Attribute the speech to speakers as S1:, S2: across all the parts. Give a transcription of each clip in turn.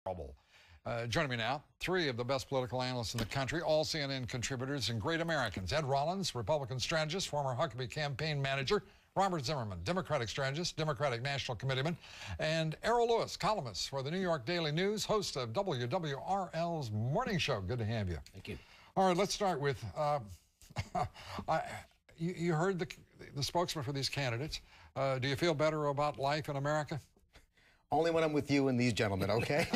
S1: trouble. Joining me now, three of the best political analysts in the country, all CNN contributors and great Americans. Ed Rollins, Republican strategist, former Huckabee campaign manager. Robert Zimmerman, Democratic strategist, Democratic National Committeeman. And Errol Louis, columnist for the New York Daily News, host of WWRL's Morning Show. Good to have you.
S2: Thank you.
S1: All right, let's start with, you heard the spokesman for these candidates. Do you feel better about life in America?
S3: Only when I'm with you and these gentlemen, okay?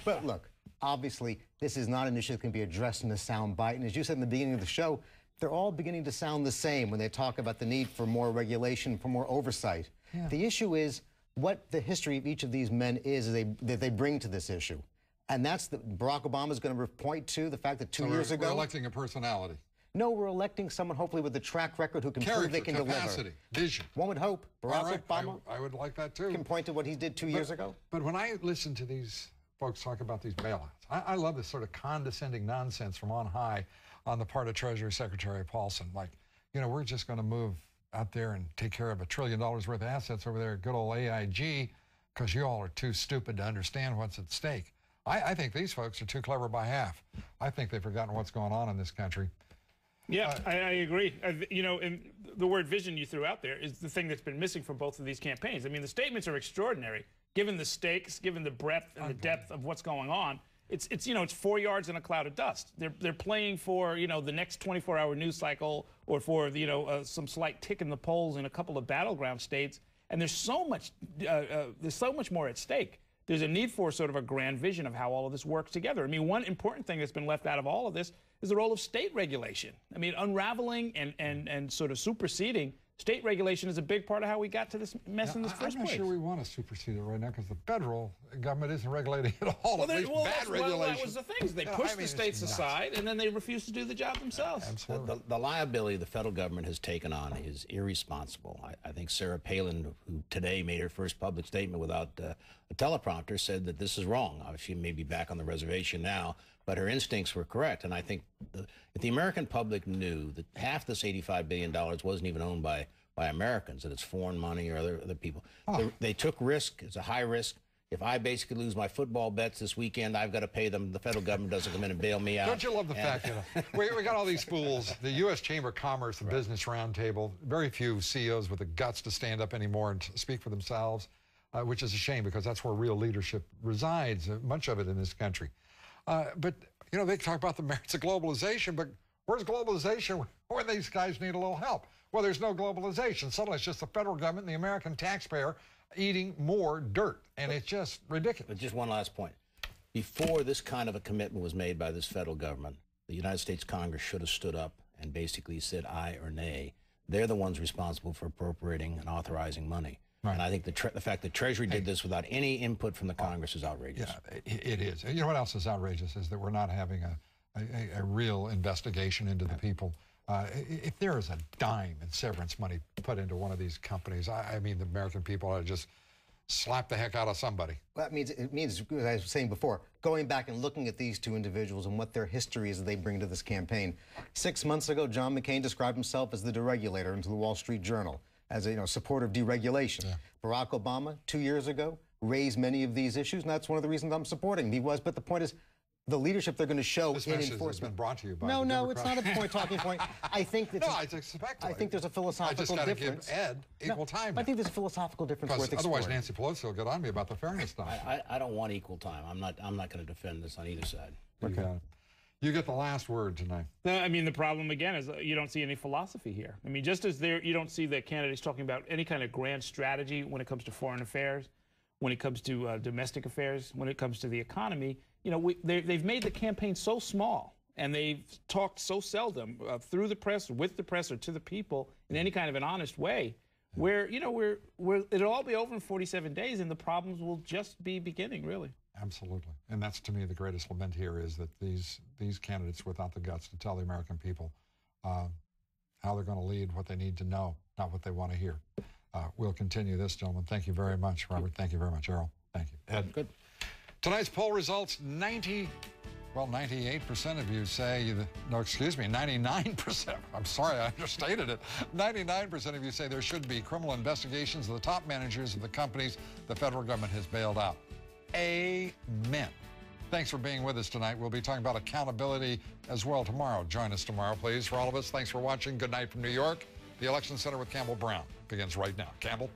S3: But look, obviously, this is not an issue that can be addressed in a sound bite. And as you said in the beginning of the show, they're all beginning to sound the same when they talk about the need for more regulation, for more oversight. Yeah. The issue is what the history of each of these men is that they bring to this issue. And that's Barack Obama is going to point to the fact that two years ago...
S1: We're electing a personality.
S3: No, we're electing someone, hopefully, with a track record who can prove they can
S1: capacity,
S3: deliver.
S1: Vision.
S3: One would hope. Barack Obama
S1: I would like that, too.
S3: Can point to what he did two years ago.
S1: But when I listen to these folks talk about these bailouts, I love this sort of condescending nonsense from on high on the part of Treasury Secretary Paulson. Like, you know, we're just going to move out there and take care of $1 trillion worth of assets over there at good old AIG because you all are too stupid to understand what's at stake. I think these folks are too clever by half. I think they've forgotten what's going on in this country.
S4: Yeah, I agree. You know, and the word vision you threw out there is the thing that's been missing from both of these campaigns. I mean, the statements are extraordinary, given the stakes, given the breadth and the depth of what's going on. It's you know, it's 4 yards in a cloud of dust. They're playing for, you know, the next 24-hour news cycle or for, you know, some slight tick in the polls in a couple of battleground states. And there's so much more at stake. There's a need for sort of a grand vision of how all of this works together. I mean, one important thing that's been left out of all of this is the role of state regulation. I mean, unraveling and sort of superseding state regulation is a big part of how we got to this mess in this first place.
S1: I'm not sure we want to supersede it right now because the federal government isn't regulating at all. Well, bad regulation.
S4: Well, that was the thing. They pushed the states aside, and then they refused to do the job themselves.
S1: Absolutely.
S2: The liability the federal government has taken on is irresponsible. I think Sarah Palin, who today made her first public statement without a teleprompter, said that this is wrong. She may be back on the reservation now, but her instincts were correct. And I think if the American public knew that half this $85 billion wasn't even owned by Americans, that it's foreign money or other people, they took risk. It's a high risk. If I basically lose my football bets this weekend, I've got to pay them. The federal government doesn't come in and bail me out.
S1: Don't you love the fact that we got all these fools, the U.S. Chamber of Commerce, the Business Roundtable, very few CEOs with the guts to stand up anymore and speak for themselves, which is a shame because that's where real leadership resides, much of it in this country. But, you know, they talk about the merits of globalization, but where's globalization when these guys need a little help? Well, there's no globalization. Suddenly it's just the federal government and the American taxpayer eating more dirt, and it's just ridiculous.
S2: But just one last point. Before this kind of a commitment was made by this federal government, the United States Congress should have stood up and basically said aye or nay. They're the ones responsible for appropriating and authorizing money. Right. And I think the fact that Treasury did this without any input from the Congress is outrageous.
S1: Yeah, it is. You know what else is outrageous is that we're not having a real investigation into the people. If there is a dime in severance money put into one of these companies, I mean, the American people ought to just slap the heck out of somebody.
S3: Well, it means, as I was saying before, going back and looking at these two individuals and what their history is that they bring to this campaign. 6 months ago, John McCain described himself as the deregulator into the Wall Street Journal, as a supporter of deregulation. Yeah. Barack Obama, 2 years ago, raised many of these issues, and that's one of the reasons I'm supporting him. He was, but the point is, the leadership they're going to show in enforcement.
S1: Has been brought to you by
S3: No, it's not a talking point. I think that's
S1: I expect.
S3: I think there's a philosophical difference.
S1: I just got to give Ed equal time.
S3: I think there's a philosophical difference worth exploring.
S1: Otherwise, Nancy Pelosi will get on me about the fairness stuff.
S2: I don't want equal time. I'm not going to defend this on either side.
S1: Okay. You get the last word tonight.
S4: I mean, the problem, again, is you don't see any philosophy here. I mean, just as you don't see the candidates talking about any kind of grand strategy when it comes to foreign affairs, when it comes to domestic affairs, when it comes to the economy. You know, they've made the campaign so small, and they've talked so seldom through the press, with the press, or to the people in any kind of an honest way, where, you know, it'll all be over in 47 days, and the problems will just be beginning, really.
S1: Absolutely. And that's, to me, the greatest lament here is that these candidates without the guts to tell the American people how they're going to lead, what they need to know, not what they want to hear. We'll continue this, gentlemen. Thank you very much, Robert. Thank you very much, Errol. Thank you. Ed.
S2: Good.
S1: Tonight's poll results, 98% of you say, 99%. I'm sorry, I understated it. 99% of you say there should be criminal investigations of the top managers of the companies the federal government has bailed out. Amen. Thanks for being with us tonight. We'll be talking about accountability as well tomorrow. Join us tomorrow, please. For all of us, thanks for watching. Good night from New York. The Election Center with Campbell Brown begins right now. Campbell?